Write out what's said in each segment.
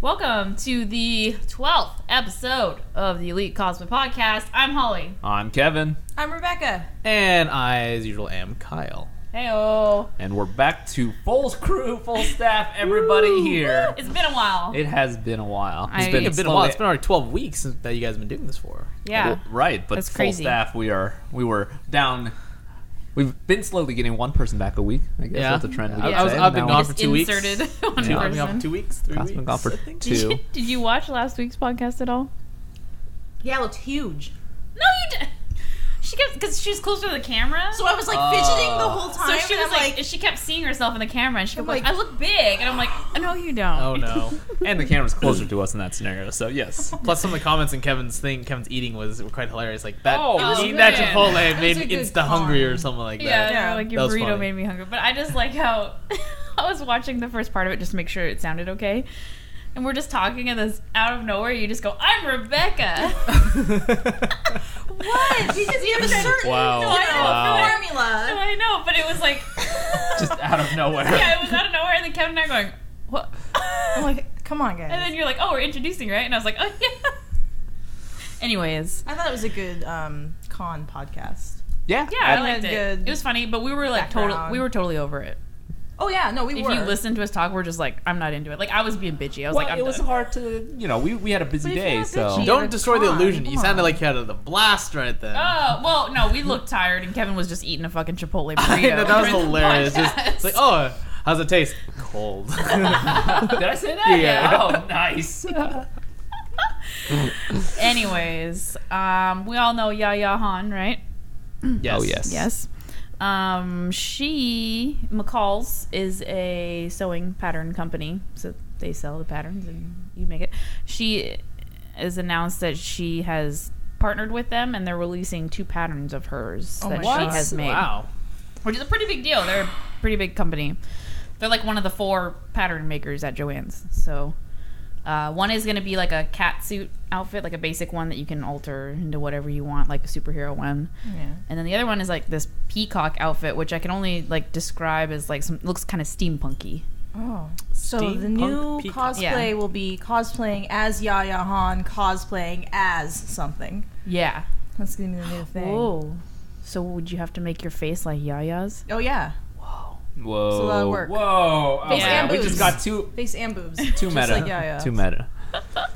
Welcome to the 12th episode of the Elite Cosplay Podcast. I'm Holly. I'm Kevin. I'm Rebecca. And I, as usual, am Kyle. Heyo. And we're back to full crew, full staff, everybody here. It's been a while. It has been a while. It's been a while. It's been already 12 weeks that you guys have been doing this for. Yeah. Well, right, but That's full crazy. staff, we were down. We've been slowly getting one person back a week. I guess Yeah. that's a trend. We Yeah. could say. I've been Now gone Just for 2 weeks. inserted one I've been gone person. for 2 weeks, 3 Kyle's weeks. been gone for I think. 2. Did you watch last week's podcast at all? Yeah, it looked huge. No, you did. She kept, because she was closer to the camera. So I was like fidgeting the whole time. So she and was I'm like, she kept seeing herself in the camera, and she kept I'm like, like- I look big. And I'm like, no, you don't. Oh, no. And the camera's closer to us in that scenario, so yes. Plus, some of the comments in Kevin's eating were quite hilarious. Like, that Oh, eating that good. Chipotle That made was a me good insta-hungry or con. something like Yeah, that. they were like, your That was burrito funny. made me hungry. But I just like how I was watching the first part of it just to make sure it sounded okay. And we're just talking, and this out of nowhere, you just go, I'm Rebecca. what? Because you have a certain Wow. No, I know. Wow. formula. I know, but it was like, Just out of nowhere. yeah, it was out of nowhere. And then Kevin and I are going, what? I'm like, come on, guys. And then you're like, oh, we're introducing, right? And I was like, oh, yeah. Anyways. I thought it was a good con podcast. Yeah. Yeah, I had liked it. good It was funny, but we were like background. we were totally over it. Oh yeah, no, we If were. you listen to us talk, we're just like, I'm not into it. Like, I was being bitchy. I was Well, like, I'm it was done. hard to, we had a busy But if day, you're so. bitchy- Don't At a destroy the con, illusion. come You sounded on. like you had a blast right then. Oh, well, no, we looked tired, and Kevin was just eating a fucking Chipotle I burrito. know, that was during the hilarious. podcast. It's like, oh, how's it taste? Cold. Did I say that? Yeah. Oh, nice. Anyways, we all know Yaya Han, right? Yes. Oh, yes. Yes. McCall's is a sewing pattern company, so they sell the patterns and you make it. She has announced that she has partnered with them, and they're releasing 2 patterns of hers that my she God. has made. Wow. Which is a pretty big deal. They're a pretty big company. They're like one of the 4 pattern makers at Joann's. So one is going to be like a cat suit outfit, like a basic one that you can alter into whatever you want, like a superhero one. Yeah. And then the other one is like this peacock outfit, which I can only like describe as like looks kind of steampunky. Oh. So the new peacock. cosplay Yeah. will be cosplaying as Yaya Han, cosplaying as something. Yeah. That's gonna be the new thing. Oh. So would you have to make your face like Yaya's? Oh yeah. Whoa. It's a lot of work. Whoa. Face and We boobs. just got too Face and boobs. meta. Just like Yaya. Too meta. But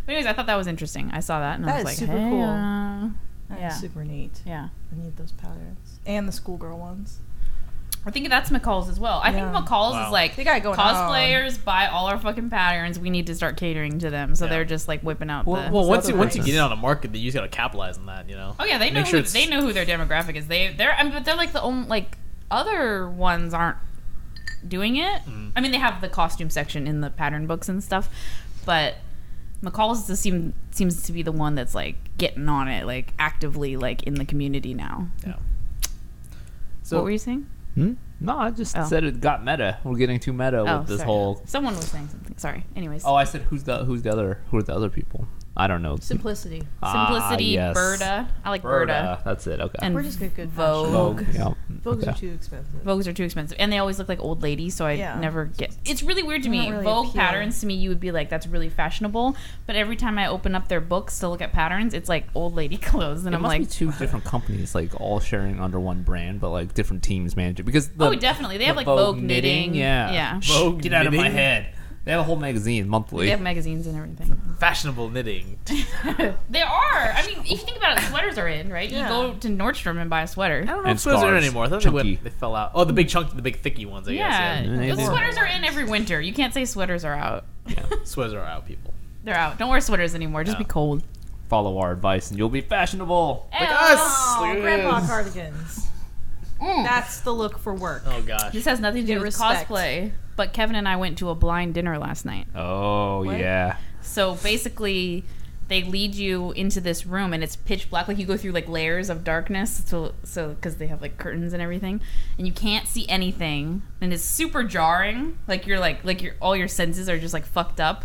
anyways, I thought that was interesting. I saw that and I That was is like, super hey, cool. yeah. That's super neat. Yeah. I need those patterns. And the schoolgirl ones. I think that's McCall's as well. I think Yeah. McCall's Wow. is like, They got it going on. cosplayers buy all our fucking patterns. We need to start catering to them. So Yeah. they're just like whipping out Well, the. Well, once other you brands. get in on a market, you just gotta capitalize on that, you know. Oh yeah, they know Make sure who, they know who their demographic is. But they're like the only like other ones aren't doing it. I mean, they have the costume section in the pattern books and stuff, but McCall's seems to be the one that's like getting on it, like actively, like in the community now. Yeah. What were you saying? No, I just Oh. said it got meta. We're getting too meta with this sorry. whole. Someone was saying something. Sorry. Anyways. Oh, I said who are the other people? I don't know. Simplicity. Simplicity, yes. Berta. I like Berta. That's it. Okay. And We're just good Vogue. Vogue. Yeah. Vogues Okay. are too expensive. Vogues are too expensive, and they always look like old ladies, so I Yeah. never get. It's really weird to They me. don't really Vogue appeal. patterns to me, you would be like, that's really fashionable, but every time I open up their books to look at patterns, it's like old lady clothes, and It I'm must like, be 2 different companies, like all sharing under one brand, but like different teams manage it. Because oh, definitely, they have like Vogue knitting. yeah, yeah. Vogue Get out of my knitting? head. They have a whole magazine monthly. They have magazines and everything. Fashionable knitting. There are. I mean, if you think about it, sweaters are in, right? Yeah. You go to Nordstrom and buy a sweater. I don't know And if sweaters are scarves. anymore. I thought Chunky. they fell out. Oh, the big thicky ones, I Yeah, guess. Yeah. those sweaters are in every winter. You can't say sweaters are out. Yeah. Sweaters are out, people. They're out. Don't wear sweaters anymore. Just No. be cold. Follow our advice, and you'll be fashionable. Like Ew. us. Oh, Look at grandpa this. cardigans. That's the look for work. Oh gosh. This has nothing to Get do with respect. cosplay, but Kevin and I went to a blind dinner last night. Oh What? yeah. So basically, they lead you into this room, and it's pitch black. Like you go through like layers of darkness, so because they have like curtains and everything, and you can't see anything, and it's super jarring. Like you're all your senses are just like fucked up.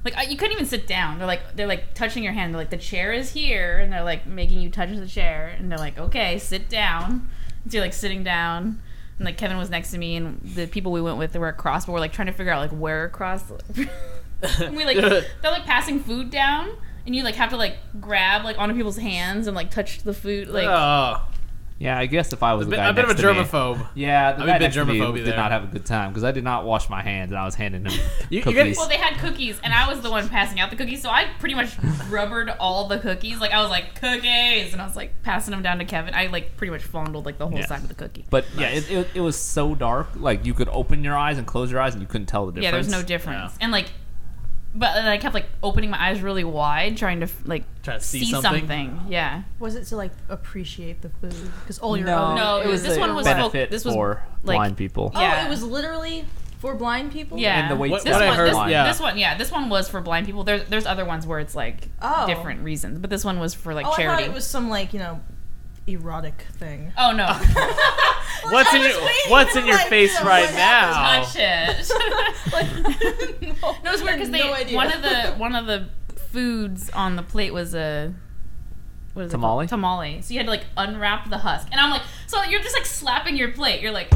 Like you couldn't even sit down. They're like touching your hand. They're like, the chair is here, and they're like making you touch the chair, and they're like, okay, sit down. So you're like sitting down, and like Kevin was next to me, and the people we went with, they were across, but we're like trying to figure out like where across. And we like they're like passing food down, and you like have to like grab like onto people's hands and like touch the food. Like Oh, Yeah, I guess if I was the guy a bit of a next to me- germaphobe. Yeah, the I'm guy a bit next to me germaphobe did there. not have a good time because I did not wash my hands and I was handing him You cookies. gotta- well, they had cookies, and I was the one passing out the cookies, so I pretty much rubbered all the cookies. Like I was like cookies, and I was like passing them down to Kevin. I like pretty much fondled like the whole Yeah. side of the cookie. But yeah, it was so dark. Like you could open your eyes and close your eyes and you couldn't tell the difference. Yeah, there's no difference, and like. But then I kept like opening my eyes really wide, trying to like Try to see something. something? Yeah. Was it to like appreciate the food? Because all your No, own. No, it was this a one was benefit this was for like- blind people. Oh, Yeah. it was literally for blind people. Yeah. And the wait What- this what I one, heard- this, yeah. this one was for blind people. There's other ones where it's like Oh. different reasons, but this one was for like Oh, I charity. thought it was some like erotic thing. Oh no! What's in I was your waiting What's for, in your like, face you know, right what now? Touch it. No, it's weird because no idea. one of the foods on the plate was a what is Tamale? it called? Tamale. So you had to like unwrap the husk, and I'm like, so you're just like slapping your plate. You're like,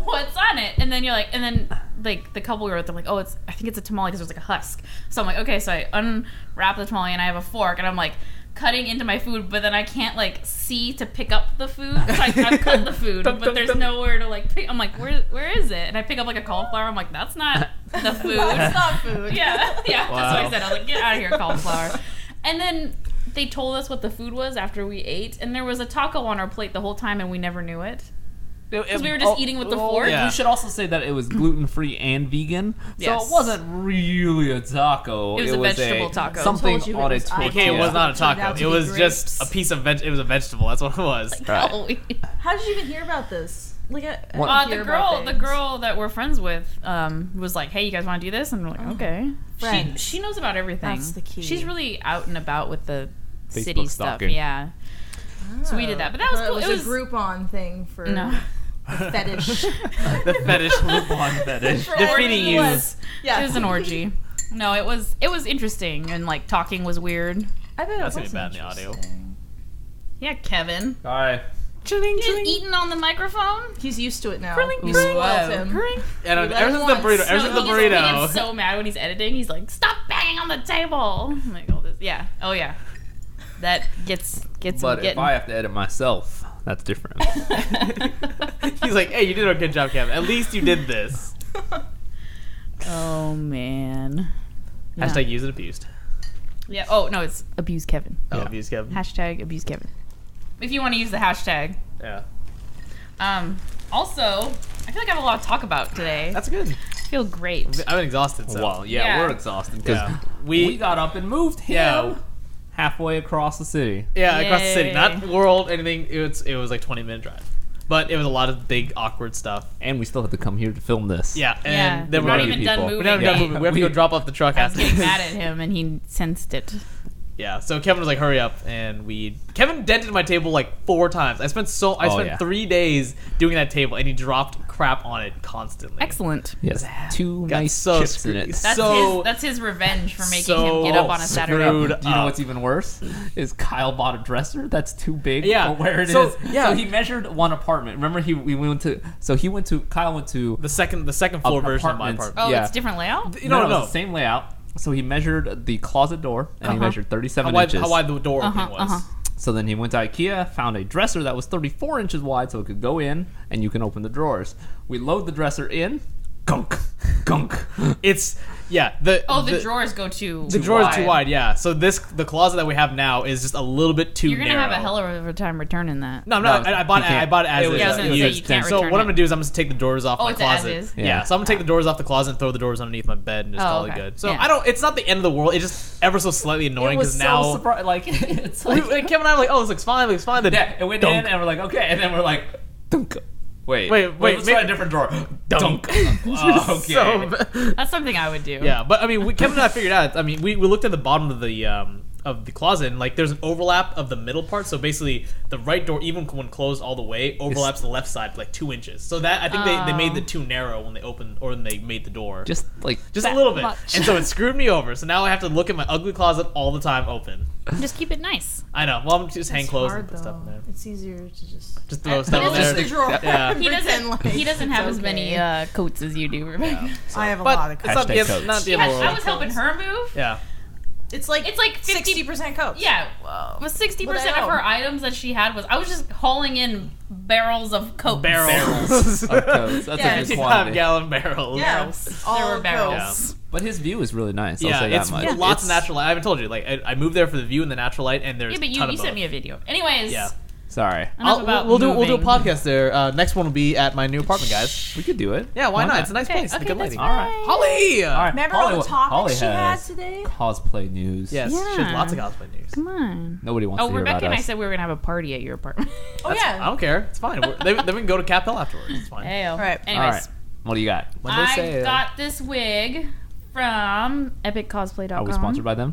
what's on it? And then you're like, and then like the couple were with them like, oh, I think it's a tamale because there's like a husk. So I'm like, okay, so I unwrap the tamale and I have a fork, and I'm like cutting into my food, but then I can't like see to pick up the food. So I've cut the food, but there's nowhere to like pick. I'm like, where is it? And I pick up like a cauliflower. I'm like, that's not the food. That's not food. Yeah, that's what Wow. I said. I was like, get out of here, cauliflower. And then they told us what the food was after we ate, and there was a taco on our plate the whole time, and we never knew it. Because we were just eating with the fork. yeah. We should also say that it was gluten-free and vegan, Yes. so it wasn't really a taco. It was a vegetable taco. Something Told you it on was its ice. Okay, it was not a Turned out taco. to It be was just grapes. a piece of It was a vegetable. That's what it was. Right. Halloween. How did you even hear about this? Like, What- I The hear about things. girl that we're friends with, was like, "Hey, you guys want to do this?" And we're like, "Okay." Friends. She knows about everything. That's the key. She's really out and about with the Facebook city stuff. stalking. Yeah. So we did that, but that was I cool. thought It It was was a Groupon thing for no. the fetish. The fetish Groupon fetish. For Defeating orgy you. was- Yeah, It was an orgy. No, it was interesting, and like talking was weird. I bet it That's was gonna be bad in the audio. interesting. Yeah, Kevin. All right. Chilling, He's eating on the microphone. He's used to it now. Krilling, We krilling. spoiled Whoa. him. Krilling. And We let ever him since the once. burrito, ever No, since the He burrito. gets so mad when he's editing. He's like, "Stop banging on the table!" I'm like, "Oh, this, yeah, oh yeah." That gets But him if I have to edit myself, that's different. He's like, hey, you did a good job, Kevin. At least you did this. Oh man. Yeah. Hashtag used and abused. Yeah. Oh no, it's abuse Kevin. Oh, Yeah. abused Kevin. Hashtag abuse Kevin. If you want to use the hashtag. Yeah. Also, I feel like I have a lot to talk about today. That's good. I feel great. I've been exhausted, so. Well, yeah, Yeah. we're exhausted because Yeah. we got up and moved him Yeah. halfway across the city. Yeah, across the city. Yay. Not world, anything. It was like 20-minute drive. But it was a lot of big, awkward stuff. And we still had to come here to film this. Yeah, and Yeah. then We're we're not gonna even be done people. moving. We're not even done yet. moving. We have to go drop off the truck I was after getting this. mad at him, and he sensed it. Yeah, so Kevin was like, "Hurry up!" And Kevin dented my table like 4 times. I spent 3 days doing that table, and he dropped crap on it constantly. Excellent. Yes. 2 Got nice so chips in screwed. it. That's his revenge for making so him get up on a Saturday. screwed Do you know up. what's even worse? Is Kyle bought a dresser that's too big Yeah, for where it is. so, yeah. So he measured one apartment. Remember, Kyle went to The second floor version of my apartments. apartment. Oh, Yeah. it's different layout. no, no. it's the same layout. So he measured the closet door and he measured 37 How wide, inches. how wide the door opening was. So then he went to IKEA, found a dresser that was 34 inches wide, so it could go in and you can open the drawers. We load the dresser in. Gunk, gunk. It's the drawers go too. the drawer is too wide. Yeah, so the closet that we have now is just a little bit too You're gonna narrow. have a hell of a time returning that. No, I'm not. No, I bought you it. can't. I bought it as It was- is. Yeah, I was gonna say, Used. you can't So return what I'm it. gonna do is I'm just take the doors off Oh, my it's as closet. is? Yeah. So I'm gonna take the doors off the closet and throw the doors underneath my bed and just Oh, call okay. it good. So Yeah. It's not the end of the world. It's just ever so slightly annoying It was because so now. surprised. Like, it's Like, like, Kevin and I were like, oh, this looks fine. Looks fine. Then yeah, it went dunk. in and we're like, okay. And then we're like, dunk. Wait, Wait, let's try maybe- a different drawer. Dunk. Okay. So, That's something I would do. yeah, but I mean, Kevin and I figured out. I mean, we looked at the bottom of of the closet, and like there's an overlap of the middle part. So basically, the right door, even when closed all the way, overlaps the left side like 2 inches. So that I think they made the too narrow when they opened or when they made the door. Just a little bit, and so it screwed me over. So now I have to look at my ugly closet all the time open. Just keep it nice. I know. Well, I'm just hang clothes hard, and put stuff in there. It's easier to just Throw stuff in just there. the drawer. Yeah. He doesn't have as many okay. coats as you do, Rebecca. I have a But lot of it's coats. not the, Hashtag end- coats. not the end of the I world. was helping her move. Yeah. It's like 50 60% coats. Yeah, 60% But I of know. her items that she had was I was just hauling in barrels of coats. Barrels. of coats. That's Yeah, a good quantity. 55-gallon barrels. Yeah. Barrels. All There were barrels. coats. But his view is really nice. I'll Yeah, say that it's much. lots of natural light. I haven't told you. Like I moved there for the view and the natural light, and there's Yeah, but a ton you of sent both. me a video. Anyways, Yeah. Sorry, enough about we'll do a moving. podcast there. Next one will be at my new apartment, guys. we could do it. Yeah, why not? It's a nice Okay, place. okay, Good that's lady. fine. All right. Holly. All right. Remember all the Holly topics she had has today? cosplay news. Yes, she Yeah. has lots of cosplay news. Come on. Nobody wants Oh, to hear Rebecca about and I us. said we were gonna have a party at your apartment. Oh I yeah. don't care. It's fine. Then we can go to Cap Hill afterwards. It's fine. Ayo. Right. Anyways, All right. What do you got? When they say I got this wig from epiccosplay.com. Are we sponsored by them?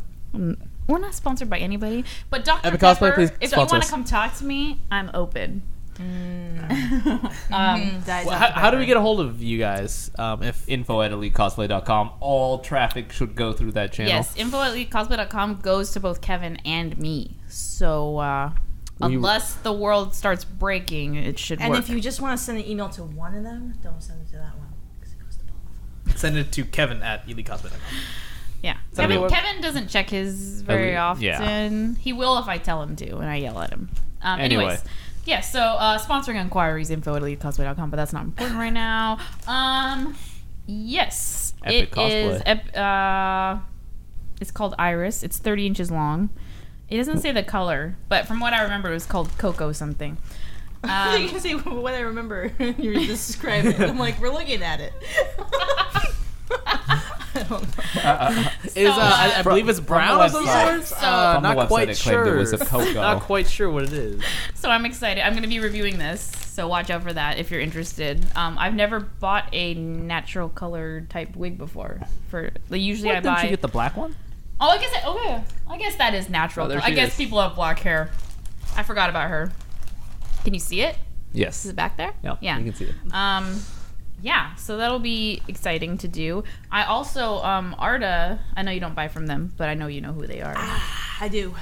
We're not sponsored by anybody, but Dr. Epic Cosplay, Pepper, please if you sponsor want to us. come talk to me, I'm open. How do we get a hold of you guys? If info@elitecosplay.com. All traffic should go through that channel. Yes, info@cosplay.com goes to both Kevin and me. So unless the world starts breaking, it should And work. if you just want to send an email to one of them, don't send it to that one because it goes to both. send it to Kevin at elitecosplay.com. yeah, that what- Kevin doesn't check his very often. yeah. He will if I tell him to, and I yell at him. Anyway. Anyways. Yeah, so sponsoring inquiries, info@elitecosplay.com, but that's not important right now. Yes. Epic It's called Iris. It's 30 inches long. It doesn't say the color, but from what I remember, it was called Coco something. You can see what I remember you're describing. I'm like, we're looking at it. I don't know. I believe it's brown of some website. sorts. From the Not website, quite it claimed sure. it was a cocoa. Not quite sure what it is. So I'm excited. I'm going to be reviewing this, so watch out for that if you're interested. I've never bought a natural color type wig before. Usually I Didn't buy. you get the black one? Oh, I guess that is natural. Oh, there I she guess is. people have black hair. I forgot about her. Can you see it? Yes. Is it back there? Yeah, you can see it. Yeah, so that'll be exciting to do. I also, Arda, I know you don't buy from them, but I know you know who they are. I do.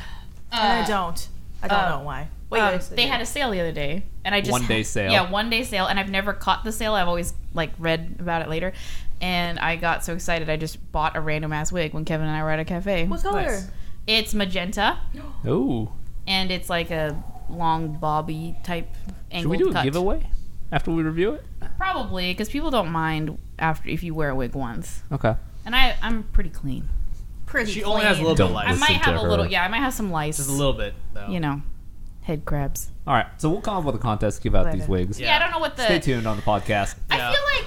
And I don't. I don't know why. Wait, yes, I They do. had a sale the other day, and I just 1 day sale. Yeah, 1 day sale, and I've never caught the sale. I've always read about it later, and I got so excited I just bought a random ass wig when Kevin and I were at a cafe. What color? Nice. It's magenta, Ooh. and it's like a long bobby type angled Should we do a cut. giveaway after we review it? Probably, because people don't mind if you wear a wig once, Okay. and I'm pretty clean. Pretty. She only has a little bit Don't of light. I might Listen have to a little, her. I might have some lice. Just a little bit, though. You know, head crabs. All right. So we'll come up with a contest to give out Later. these wigs. Yeah, I don't know what the. Stay tuned on the podcast. I Yeah. feel like.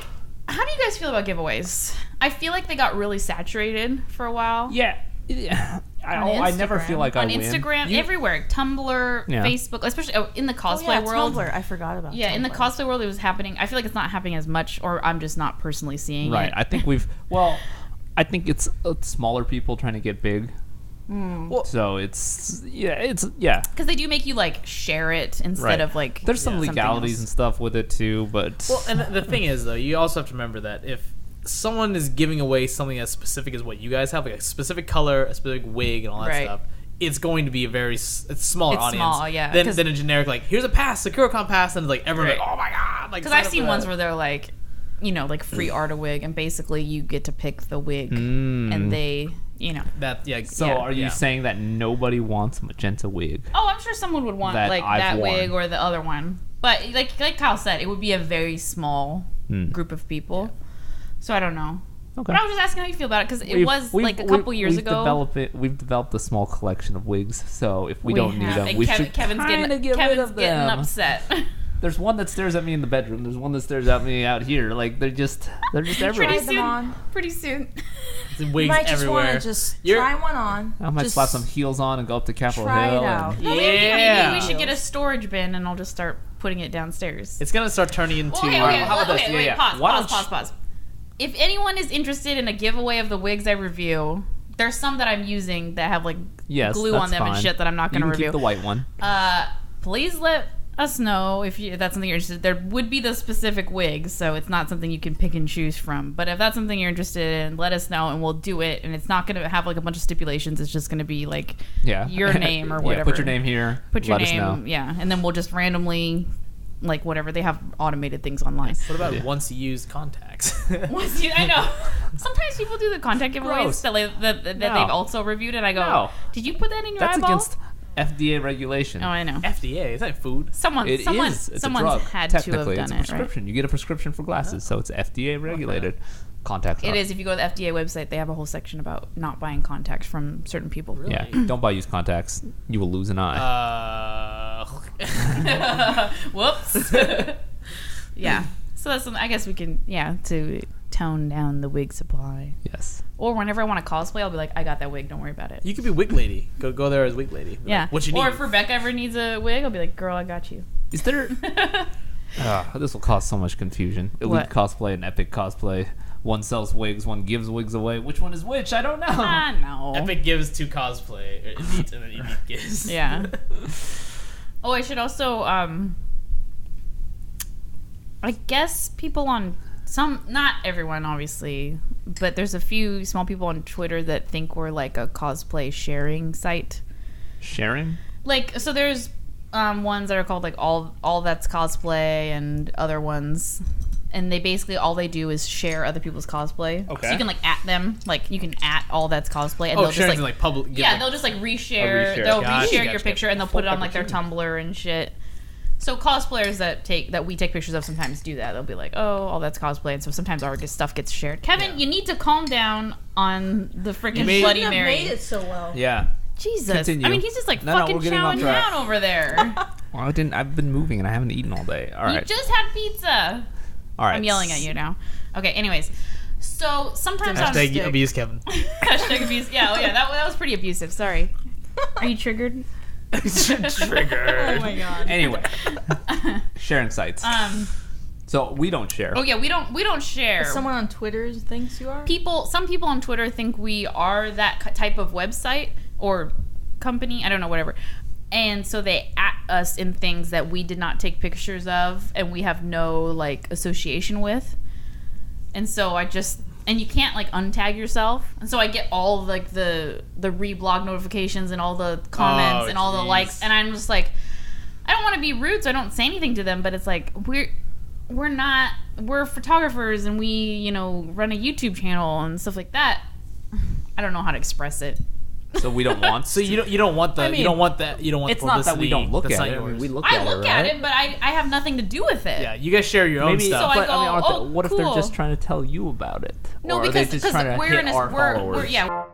How do you guys feel about giveaways? I feel like they got really saturated for a while. Yeah. I never Instagram. feel like I On win. Instagram, everywhere, Tumblr, Yeah. Facebook, especially in the Oh, cosplay yeah, world. Tumblr. I forgot about. Yeah, in the Tumblr. cosplay world, it was happening. I feel like it's not happening as much, or I'm just not personally seeing Right. it. I think I think it's smaller people trying to get big. Well, So it's yeah. Because they do make you share it instead of There's some something legalities and else. stuff with it too, but well, and the thing is, though, you also have to remember that if someone is giving away something as specific as what you guys have, like a specific color, a specific wig, and all that Right. stuff, it's going to be a very smaller It's audience small, yeah, than 'cause- a generic, here's a pass, sakura-con pass, and everyone Right. oh my god. Because I've seen ones where they're free art a wig, and basically you get to pick the wig, and they, that, so yeah. are you saying that nobody wants magenta wig? Oh, I'm sure someone would want That I've that worn. wig or the other one. But like Kyle said, it would be a very small group of people. So I don't know. Okay. But I was just asking how you feel about it because it was a couple years ago. We've developed a small collection of wigs, so if we We don't need have- them, and we Kevin's should getting, kind of get rid Kevin's of getting them. upset. There's one that stares at me in the bedroom. There's one that stares at me out here. They're just everywhere. Pretty them soon. on. Pretty soon. You wigs might just everywhere. want to just You're- try one on. I might Just slap some heels on and go up to Capitol try it Hill. out. And, No, maybe Yeah. we should get a storage bin and I'll just start putting it downstairs. It's gonna start turning into. Okay, how about this? okay, Yeah, wait, yeah. pause, Why pause, don't pause, pause. If anyone is interested in a giveaway of the wigs I review, there's some that I'm using that have like Yes, glue on that's them and fine. shit that I'm not going to You can review. keep the white one. Please let us know if that's something you're interested in. There would be the specific wigs, so it's not something you can pick and choose from. But if that's something you're interested in, let us know and we'll do it. And it's not going to have like a bunch of stipulations. It's just going to be like your name or whatever. Put your name here. Put your let name, us know. yeah. And then we'll just randomly, like whatever. They have automated things online. What about Yeah. once used contacts? I know. Sometimes people do the contact giveaways Gross. that No. they've also reviewed, and I go, No. "Did you put that in your That's eyeball?" against FDA regulation. Oh, I know. FDA, is that food? Someone It's someone's a drug. had to have Technically, done it's a it, right? prescription. You get a prescription for glasses, so it's FDA regulated. Contacts. It are. is. If you go to the FDA website, they have a whole section about not buying contacts from certain people. Really? Yeah, don't buy used contacts. You will lose an eye. Whoops. Yeah. So that's something. I guess we can. Yeah, to tone down the wig supply. Yes. Or whenever I want to cosplay, I'll be like, I got that wig. Don't worry about it. You could be wig lady. Go there as wig lady. Be Yeah. Like, what you need? Or if Rebecca ever needs a wig, I'll be like, girl, I got you. Is there? This will cause so much confusion. Elite What? cosplay and epic cosplay. One sells wigs, one gives wigs away. Which one is which? I don't know. Ah, no. Epic gives to cosplay, or Elite, and then Elite gives. Yeah. Oh, I should also, I guess people on not everyone, obviously, but there's a few small people on Twitter that think we're like a cosplay sharing site. Sharing? Like, so there's ones that are called like all that's cosplay and other ones. And they basically, all they do is share other people's cosplay. Okay. So you can like at them, like you can at all that's cosplay. And Oh, they'll just sharing like, like public. yeah, they'll just like reshare. reshare. They'll Gotcha, reshare your gotcha. picture and they'll put it on like their opportunity. Tumblr and shit. So cosplayers that we take pictures of sometimes do that. They'll be like, oh, all that's cosplay, and so sometimes our stuff gets shared. Kevin, you need to calm down on the freaking made- Bloody Shouldn't have Mary. made it so well. Yeah. Jesus, Continue. I mean, he's just like No, fucking we're getting off chowing track. down over there. Well, I've been moving and I haven't eaten all day. All You right. just had pizza. All right. I'm yelling at you now. Okay. Anyways, so sometimes on Hashtag abuse Kevin. hashtag abuse. Yeah. Oh yeah. That was pretty abusive. Sorry. Are you triggered? Trigger. Oh my god. Anyway, sharing sites. So we don't share. Oh yeah. We don't share. Someone on Twitter thinks you are? Some people on Twitter think we are that type of website or company. I don't know, whatever. And so they at us in things that we did not take pictures of and we have no like association with. And so and you can't like untag yourself. And so I get all like the reblog notifications and all the comments and all the geez. likes, and I'm just like, I don't want to be rude, so I don't say anything to them, but it's like we're photographers and we, run a YouTube channel and stuff like that. I don't know how to express it. So we don't want. So you don't want the I mean, you don't want that you don't want It's not that we publicity. don't look That's at not it. I mean, yours. we look I at look it, at right? it, but I have nothing to do with it. Yeah, you guys share your own Maybe, stuff. So I but I mean, go, what if they're cool. just trying to tell you about it? No, or are because they just trying to we're hit in a our we're followers? yeah.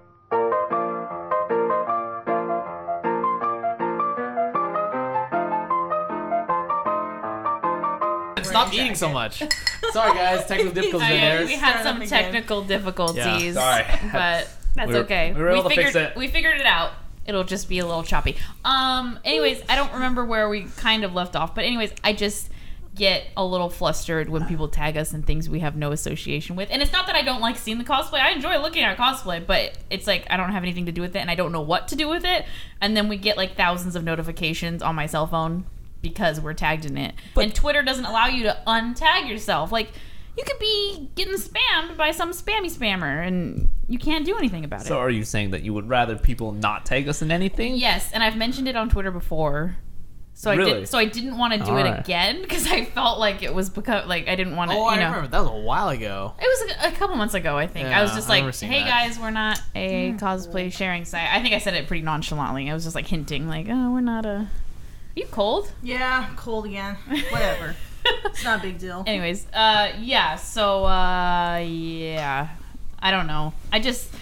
Stop eating so much. Sorry guys, technical difficulties in there. We had Start some up again. technical difficulties. Yeah, sorry. But that's We were- okay. we were able to fix figured it. we figured it out. It'll just be a little choppy. Anyways, I don't remember where we kind of left off, but anyways, I just get a little flustered when people tag us in things we have no association with. And it's not that I don't like seeing the cosplay. I enjoy looking at cosplay, but it's like I don't have anything to do with it and I don't know what to do with it. And then we get like thousands of notifications on my cell phone because we're tagged in it. And Twitter doesn't allow you to untag yourself. Like, you could be getting spammed by some spammy spammer and you can't do anything about it. So are you saying that you would rather people not tag us in anything? Yes, and I've mentioned it on Twitter before. So Really? I didn't want to do Alright. it again because I felt like it was because like I didn't want to. Oh, I remember that was a while ago. It was a couple months ago, I think. I was Yeah, just I like, remember seeing "Hey that. guys, we're not a cosplay sharing site." I think I said it pretty nonchalantly. I was just like hinting, like, "Oh, we're not a." Are you cold? Yeah, cold again. Whatever. It's not a big deal. Anyways, yeah. So, yeah. I don't know. I just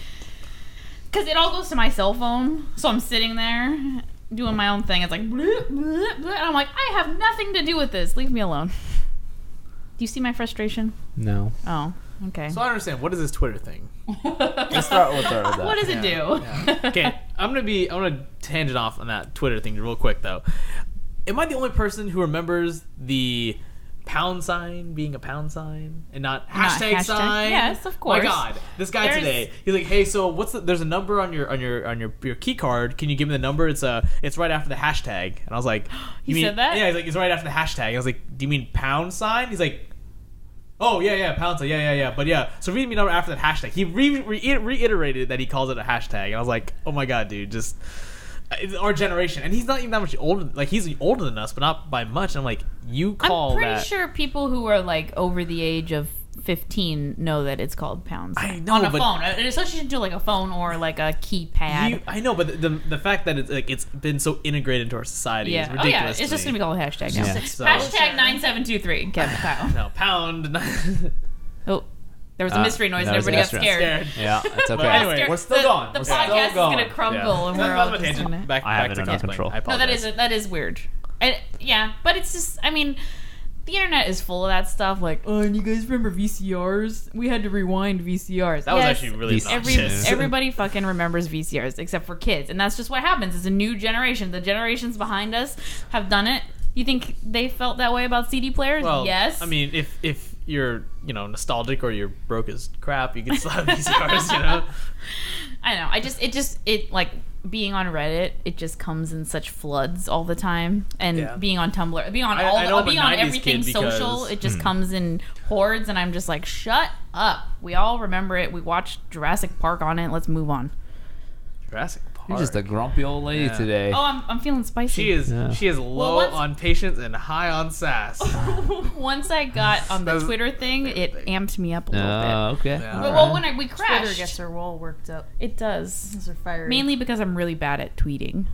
because it all goes to my cell phone, so I'm sitting there doing my own thing. It's like, bloop, bloop, bloop, and I'm like, I have nothing to do with this. Leave me alone. Do you see my frustration? No. Oh, okay. So I don't understand. What is this Twitter thing? Let's start with that. What does it do? Okay, I'm gonna tangent off on that Twitter thing real quick though. Am I the only person who remembers the pound sign being a pound sign and not Not hashtag sign. Yes, of course. My God, this guy today. He's like, hey, so there's a number on your key card. Can you give me the number? It's right after the hashtag. And I was like, He said that? Yeah, he's like, it's right after the hashtag. I was like, do you mean pound sign? He's like, oh yeah, pound sign, yeah. But yeah, so read me number after that hashtag. He reiterated that he calls it a hashtag, and I was like, oh my God, dude, just. It's our generation, and he's not even that much older. Like, he's older than us, but not by much. And I'm like, you call I'm pretty that? sure people who are like over the age of 15 know that it's called pound sign. I know, on a but phone, in association to like a phone or like a keypad. I know, but the fact that it's been so integrated into our society is ridiculous. Oh yeah, it's to just me. gonna be called a hashtag now. Yeah. So- Hashtag 9723 Kevin Powell. No, pound. Oh, there was a mystery noise and that was everybody got an scared. Yeah, it's okay. But anyway, Scared. we're still going. The We're still podcast is going. gonna crumble, Yeah. and That we're was all my just tangent. gonna... Back I have to it under cosplaying. control. I No, apologize. that is weird. Yeah, but it's just, I mean, the internet is full of that stuff. Like, oh, and you guys remember VCRs? We had to rewind VCRs. That was Yes, actually really Every- obnoxious. Everybody fucking remembers VCRs except for kids, and that's just what happens. It's a new generation. The generations behind us have done it. You think they felt that way about CD players? Well, yes. I mean, if you're nostalgic or you're broke as crap, you can still have VCRs. I know. It like being on Reddit. It just comes in such floods all the time, and Yeah. being on Tumblr, being on I know I'm a being on 90s everything kid because- social. It just comes in hordes, and I'm just like, shut up. We all remember it. We watched Jurassic Park on it. Let's move on. Jurassic Park. You're just a grumpy old lady Yeah. today. Oh, I'm feeling spicy. She is low once- on patience and high on sass. Once I got on the That's Twitter thing, it amped me up a little bit. Okay. Yeah. All But, right. well, when we crashed, Twitter gets her all worked up. it does. Those are fiery. Mainly because I'm really bad at tweeting.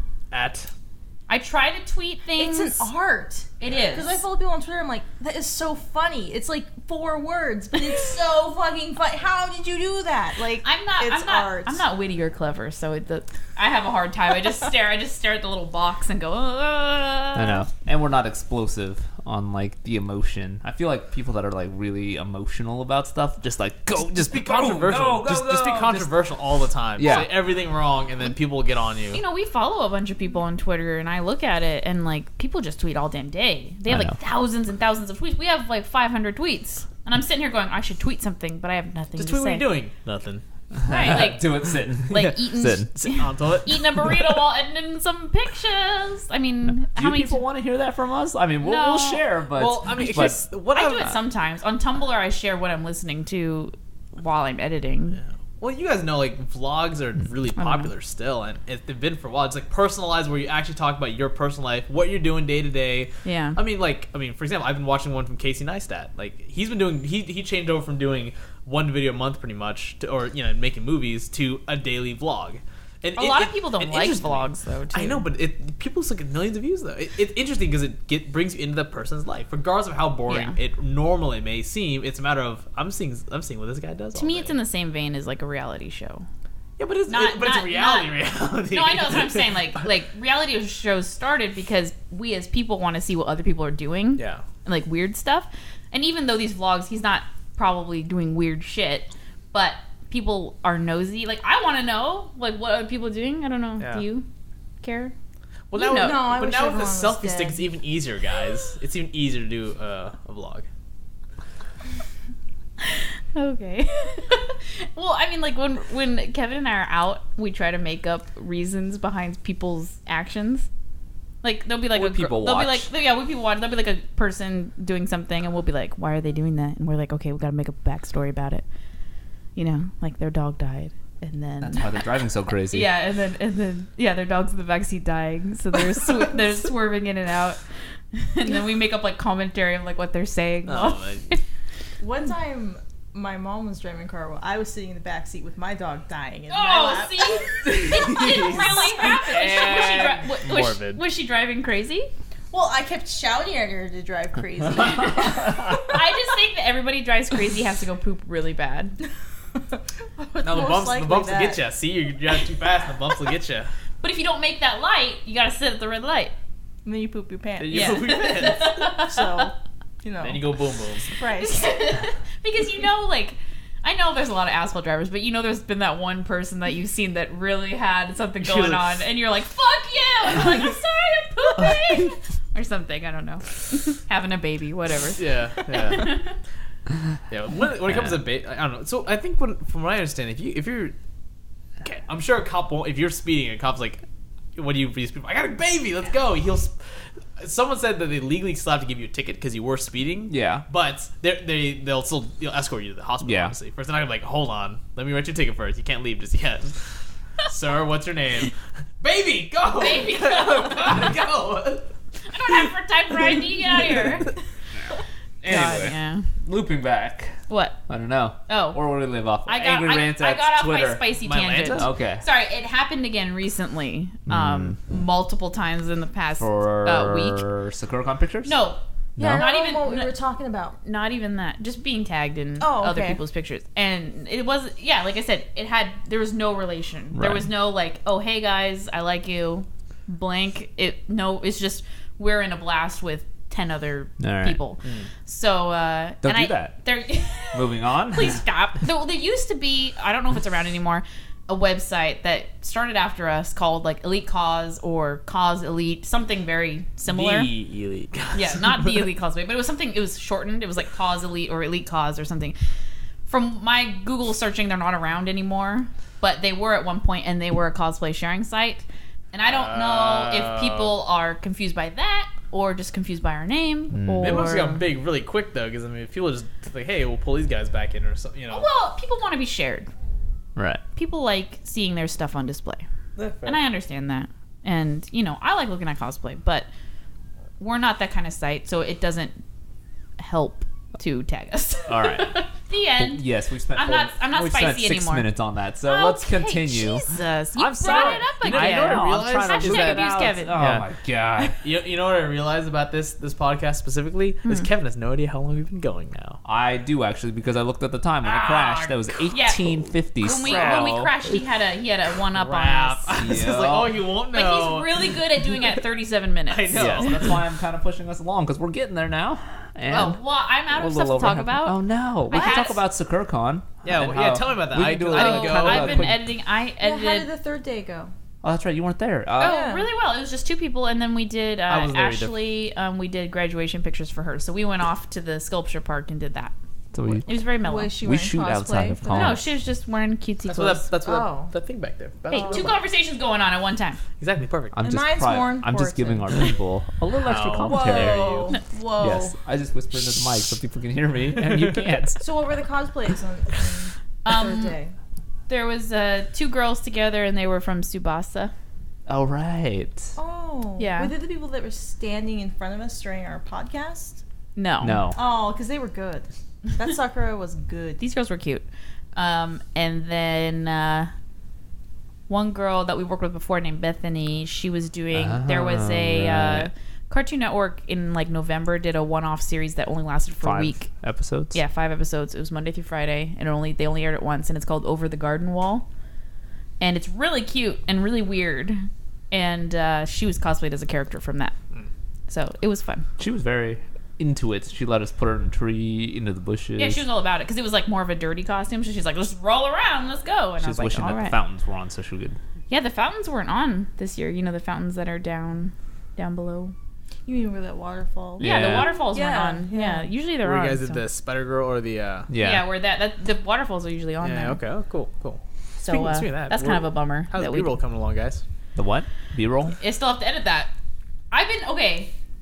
I try to tweet things. It's an art. It is. Because I follow people on Twitter, I'm like, that is so funny. It's like 4 words, but it's so fucking funny. How did you do that? Like, it's art. I'm not witty or clever, so I have a hard time. I just stare at the little box and go. I know. And we're not explosive on like the emotion. I feel like people that are like really emotional about stuff just like just Be controversial. Just be controversial all the time. Yeah. Say everything wrong, and then people will get on you. You know, we follow a bunch of people on Twitter, and I look at it, and like people just tweet all damn day. They have I like know. thousands and thousands of tweets. We have like 500 tweets, and I'm sitting here going, I should tweet something, but I have nothing Just to tweet say. what you're doing. Nothing. Right, like do it sitting. like eating Sitting. Onto it. eating a burrito while editing some pictures. I mean, Do how many people want to hear that from us? I mean, we'll No. share, but Well, I mean, but- because what I do it sometimes. On Tumblr, I share what I'm listening to while I'm editing. Well, you guys know, like, vlogs are really popular still, and they've been for a while. It's like personalized, where you actually talk about your personal life, what you're doing day to day. Yeah. I mean, for example, I've been watching one from Casey Neistat. Like, he's been doing, he changed over from doing one video a month, pretty much, or making movies, to a daily vlog. And A lot of people don't like interesting. vlogs, though, too. I know, but people still get millions of views, though. It's interesting because it brings you into that person's life, regardless of how boring Yeah. it normally may seem. It's a matter of I'm seeing what this guy does. To me, it's in the same vein as like a reality show. yeah, but it's a reality. No, I know that's what I'm saying. Like reality shows started because we as people want to see what other people are doing. Yeah. And like weird stuff. And even though these vlogs, he's not probably doing weird shit, but people are nosy. Like, I want to know, like, what are people doing? I don't know. Yeah. Do you care? Well, You now, know. No, I but wish now with the everyone was selfie dead. stick, it's even easier, guys. It's even easier to do a vlog. Okay. Well, I mean, like, when Kevin and I are out, we try to make up reasons behind people's actions. Like, there'll be like What people They'll be watch. like, yeah, what people watch. There'll be like a person doing something, and we'll be like, why are they doing that? And we're like, okay, we got to make a backstory about it. You know, like their dog died, and then that's why they're driving so crazy. yeah, and then yeah, their dog's in the backseat dying, so they're they're swerving in and out, and then we make up like commentary of like what they're saying. One time, my mom was driving a car while I was sitting in the back seat with my dog dying in my Oh, lap. see, it really happened. Morbid. Was she driving crazy? Well, I kept shouting at her to drive crazy. I just think that everybody drives crazy has to go poop really bad. Now the bumps will get you. See, you drive too fast, the bumps will get you. But if you don't make that light, you gotta sit at the red light. And then you poop your pants. Yeah. So, you know. Then you go boom boom. Price. Because like, I know there's a lot of asphalt drivers, but there's been that one person that you've seen that really had something She going was on, and you're like, fuck you! And you're like, I'm sorry, I'm pooping! or something. I don't know. Having a baby, whatever. Yeah. Yeah. When it comes to I don't know. So I think from what I understand, if you're okay, I'm sure a cop won't. If you're speeding, a cop's like, "What do you speed? I got a baby. Let's go." Someone said that they legally still have to give you a ticket because you were speeding. Yeah. But they'll still escort you to the hospital. Yeah. Obviously. First, they're not gonna be like, "Hold on, let me write your ticket first. You can't leave just yet." Sir, what's your name? Baby, go! Baby, go! Go! I don't have time for ID. Get out of here. Anyway, yeah. looping back. What? I don't know. Oh. Or what do we leave off? I got Angry rants at off Twitter. my spicy My tangent. Lanta? Okay. Sorry, it happened again recently. Multiple times in the past For week. sakura-con pictures? No. Yeah, Not not even what we were talking about. Not even that. Just being tagged in Oh, other okay. people's pictures. And it was, yeah, like I said, there was no relation. Right. There was no like, oh, hey guys, I like you, blank. It's just, we're in a blast with 10 other All right. people. So, Don't do that. Moving on. Please stop. There used to be, I don't know if it's around anymore, a website that started after us called like Elite Cause or Cause Elite, something very similar. The elite. Yeah, not the Elite Cosplay, but it was something, it was shortened. It was like Cause Elite or Elite Cause or something. From my Google searching, they're not around anymore, but they were at one point, and they were a cosplay sharing site. And I don't know if people are confused by that or just confused by our name. Or... They must have gotten big really quick though, because I mean, if people just like, hey, we'll pull these guys back in or something, you know. Well, people want to be shared. Right. People like seeing their stuff on display. And I understand that. And, you know, I like looking at cosplay, but we're not that kind of site, so it doesn't help to tag us. All right. The end. Yes, we spent. I'm not we spicy spent 6 anymore. minutes on that, so let's Okay, continue. Jesus, you I'm brought sorry. it up You know- again. you know what I I'm realized trying to is get that- that out. Kevin. Oh Yeah. my god. You know what I realized about this podcast specifically is Kevin has no idea how long we've been going now. I do actually, because I looked at the time when it crashed. That was 1850. When we crashed, he had a one up on Crap. us. I was just Yeah. like, oh, you won't know. But he's really good at doing it at 37 minutes. I know. Yes, that's why I'm kind of pushing us along, because we're getting there now. And Oh, well, I'm out we're of a stuff little to talk over about. Oh no, we I can had- talk about sakura-con. Yeah, and well, yeah, how- tell me about that. we I can do didn't a go. kind of I've a been quick- editing. I Yeah, how did edited. the third day go? Oh, that's right, you weren't there. Yeah. Really well. It was just 2 people, and then we did I was there either. Ashley. We did graduation pictures for her, so we went off to the sculpture park and did that. So we, It was very mellow. Was she We wearing shoot cosplay outside of for con. that? No, she was just wearing cutesy That's clothes. what Oh. that thing back there. Hey, 2 conversations going on at one time. Exactly, perfect. I'm And just mine's more I'm just giving our important. people a little extra How commentary. dare Whoa. Whoa. Yes, I just whispered into the mic so people can hear me, and you can't. So what were the cosplays on the third day? There was 2 girls together, and they were from Tsubasa. All right. Oh. Yeah. Were they the people that were standing in front of us during our podcast? No. No. Oh, because they were good. That Sakura was good. These girls were cute. And then one girl that we worked with before named Bethany, she was doing, there was a right. Cartoon Network in like November did a one-off series that only lasted for 5 a week. episodes. Yeah, 5 episodes. It was Monday through Friday, and they only aired it once, and it's called Over the Garden Wall. And it's really cute and really weird. And she was cosplayed as a character from that. So it was fun. She was very into it. She let us put her in a tree, into the bushes. Yeah, she was all about it because it was like more of a dirty costume. So she's like, let's roll around, let's go. And She I was was like, wishing all that right. the fountains were on so she could. Yeah, the fountains weren't on this year. You know, the fountains that are down below. You mean where that waterfall? Yeah, the Yeah. waterfalls Yeah, weren't on. Yeah, yeah. usually they're Where on. you guys did so. the Spider Girl or the Yeah, where that the waterfalls are usually on yeah, there. okay. Oh, cool. So Speaking of that, that's kind of a bummer. How's that B-roll coming along, guys? The what? B-roll? I still have to edit that.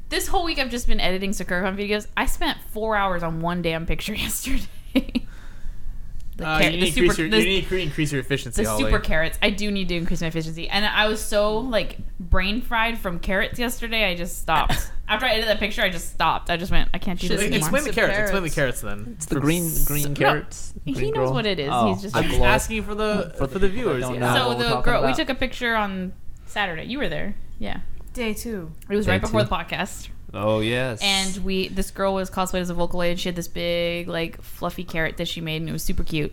This whole week I've just been editing sakura-con videos. I spent 4 hours on one damn picture yesterday. You need to increase your efficiency. The Holly. super carrots. I do need to increase my efficiency. And I was so like brain fried from carrots yesterday. I just stopped. After I edited that picture, I just stopped. I just went, I can't do this anymore. Explain the Some carrots. carrots. Explain the carrots then. It's the green carrots. He Green knows girl. what it is. Oh, He's just I'm I just glow. asking for the viewers. don't yeah. know. so what we're the talking girl, we about. took a picture on Saturday. You were there. Yeah. Day 2. It was Day right before 2. the podcast. Oh yes. And this girl was cosplayed as a Vocaloid, and she had this big, like, fluffy carrot that she made, and it was super cute.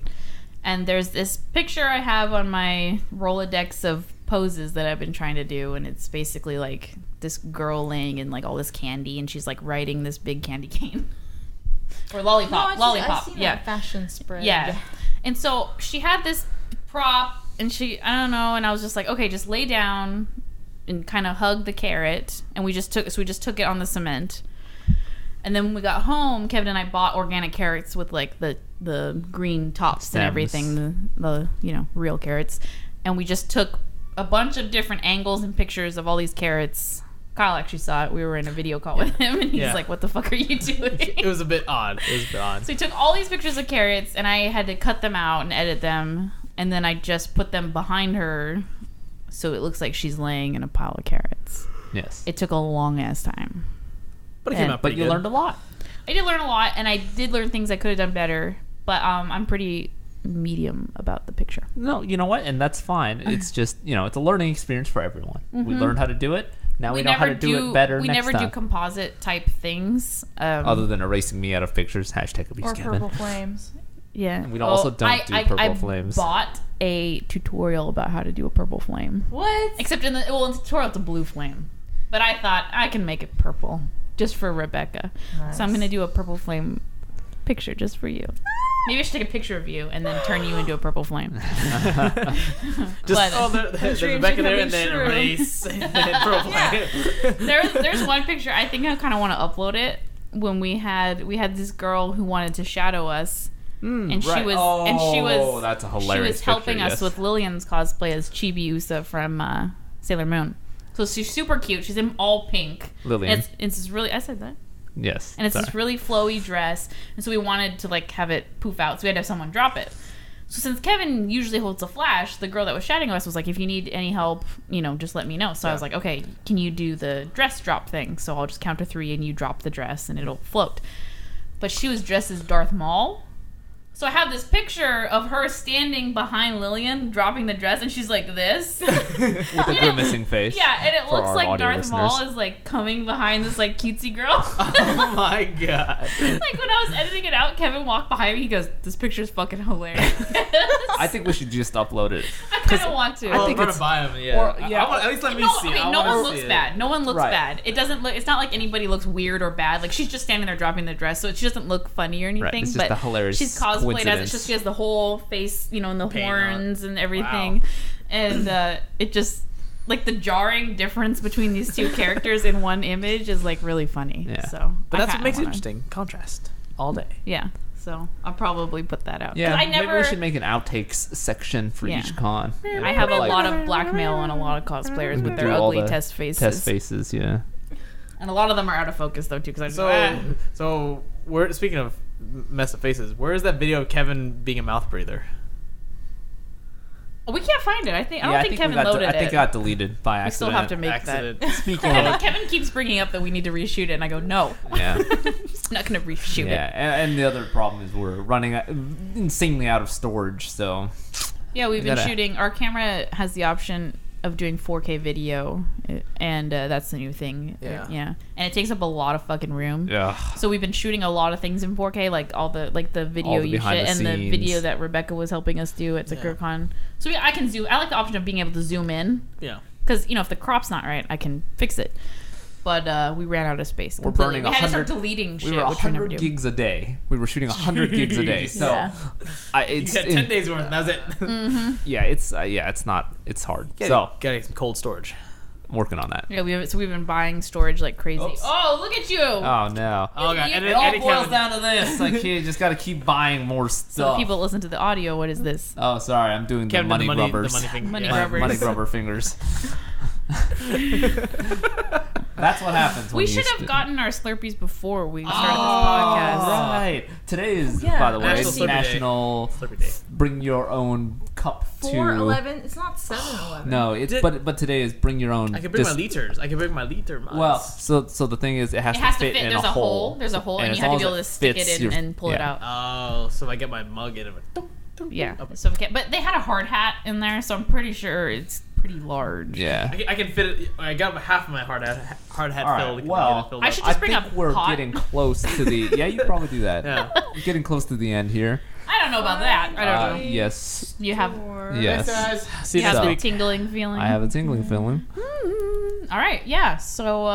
And there's this picture I have on my Rolodex of poses that I've been trying to do, and it's basically like this girl laying in like all this candy, and she's like riding this big candy cane or lollipop. I've seen Yeah, that fashion spread. yeah. And so she had this prop, and I don't know, and I was just like, okay, just lay down and kind of hugged the carrot, and we just took it on the cement. And then when we got home, Kevin and I bought organic carrots with like the green tops and everything, the real carrots, and we just took a bunch of different angles and pictures of all these carrots. Kyle actually saw it. We were in a video call with him, and he's like, "What the fuck are you doing?" It was a bit odd. So he took all these pictures of carrots, and I had to cut them out and edit them, and then I just put them behind her, so it looks like she's laying in a pile of carrots. Yes. It took a long ass time, but it came out pretty good. Learned a lot. I did learn a lot, and I did learn things I could have done better. But I'm pretty medium about the picture. No, you know what? And that's fine. It's just it's a learning experience for everyone. We learned how to do it. Now we know how to do it better next time. We never do composite type things. Other than erasing me out of pictures. #abuse or Kevin. purple flames. Yeah. And we also don't do purple flames. I bought a tutorial about how to do a purple flame. What? Except in the tutorial it's a blue flame. But I thought I can make it purple just for Rebecca. Nice. So I'm going to do a purple flame picture just for you. Maybe I should take a picture of you and then turn you into a purple flame. There's Rebecca there and then erase and then purple flame. There's one picture. I think I kind of want to upload it. When we had this girl who wanted to shadow us, and she was that's a hilarious helping picture, us with Lillian's cosplay as Chibi Usa from Sailor Moon. So she's super cute. She's in all pink. Lillian. It's this really. I said that. Yes. And it's this really flowy dress, and so we wanted to like have it poof out, so we had to have someone drop it. So since Kevin usually holds a flash, the girl that was shadowing us was like, "If you need any help, just let me know." So I was like, "Okay, can you do the dress drop thing?" So I'll just count to 3, and you drop the dress, and it'll float. But she was dressed as Darth Maul. So I have this picture of her standing behind Lillian, dropping the dress, and she's like this. With a grimacing face. Yeah, and it looks like Darth Maul is like coming behind this like cutesy girl. Oh my god. Like when I was editing it out, Kevin walked behind me, he goes, "This picture's fucking hilarious." I think we should just upload it. I kind of want to. I think it's buy them, yeah. At least let me see it. No one looks bad. No one looks bad. It doesn't look. It's not like anybody looks weird or bad. Like she's just standing there dropping the dress, so she doesn't look funny or anything. Right. It's just but the hilarious she's cosplayed as it. Just she has the whole face, and the horns and everything, and it just like the jarring difference between these two characters in one image is like really funny. Yeah. So, but that's what makes it interesting. Contrast all day. Yeah. So I'll probably put that out. Yeah, maybe we should make an outtakes section for each con. I have a lot of blackmail on a lot of cosplayers with their ugly test faces. Test faces, yeah. And a lot of them are out of focus though too, because so we're speaking of mess of faces. Where is that video of Kevin being a mouth breather? We can't find it. I don't think Kevin loaded it. I think it got deleted by accident. We still have to make that. Speaking of, Kevin keeps bringing up that we need to reshoot it, and I go, no. Yeah. I'm not going to reshoot it. Yeah, and the other problem is we're running insanely out of storage, so... Yeah, we've been shooting. Our camera has the option of doing 4K video, and that's the new thing. Yeah. And it takes up a lot of fucking room. Yeah. So we've been shooting a lot of things in 4K, like the video you shit and the video that Rebecca was helping us do at sakura-con. So I can zoom. I like the option of being able to zoom in. Yeah. Because if the crop's not right, I can fix it. But we ran out of space. We're burning 100. We had to start deleting shit. We were 100 gigs a day. We were shooting 100 gigs a day. So you got 10 days worth. That's it. Mm-hmm. Yeah, it's not. It's hard. Gotta get some cold storage. I'm working on that. Yeah, we've been buying storage like crazy. Oops. Oh, look at you! Oh no! Oh god! It all boils down to this. Like you just got to keep buying more stuff. So people listen to the audio. What is this? Oh, sorry. I'm doing the money grubbers. Money grubbers. Money grubber fingers. That's what happens. We should have gotten our Slurpees before we started this podcast. Right. Today is, by the way, National Slurpee Day. Bring Your Own Cup to 4-11. It's not 7-11. No, it's but today is Bring Your Own. I can bring my liters. I can bring my liter mugs. Well, so the thing is, it has to fit in There's a hole. There's a hole, and you have to be able to stick it in and pull it out. Oh, so if I get my mug in, yeah. So but they had a hard hat in there, so I'm pretty sure it's pretty large. Yeah. I can fit it. I got half of my hard hat filled. Well, I should just bring think a we're pot. getting close to the. Yeah, you probably do that. Yeah. We're getting close to the end here. I don't know about that. I don't know. Yes. You have. Yes. Thanks, guys. See You you have next a week. tingling feeling. I have a tingling feeling. All right. Yeah. So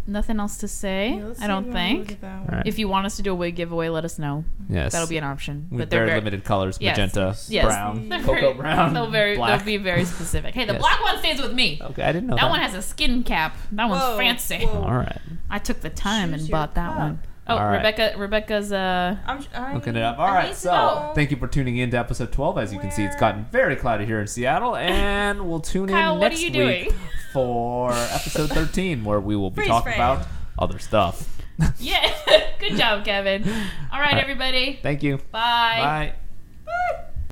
nothing else to say. Yeah, let's see I don't if we wanna look think. at that All one. right. If you want us to do a wig giveaway, let us know. Yes. That'll be an option. With they're very limited colors: Yes. magenta, Yes. brown, They're cocoa very- brown, black. They'll be very specific. Hey, the Yes. black one stays with me. Okay, I didn't know That one has a skin cap. That one's Whoa, fancy. whoa. All right. I took the time Choose and your bought that cup. one. Oh, All right. Rebecca's I'm Looking it up. All right, so thank you for tuning in to episode 12. As you can see, it's gotten very cloudy here in Seattle, and we'll tune Kyle, in what are next you week doing? for episode 13, where we will be Freeze talking frame. about other stuff. Yeah. Good job, Kevin. All right, right. everybody. Thank you. Bye. Bye.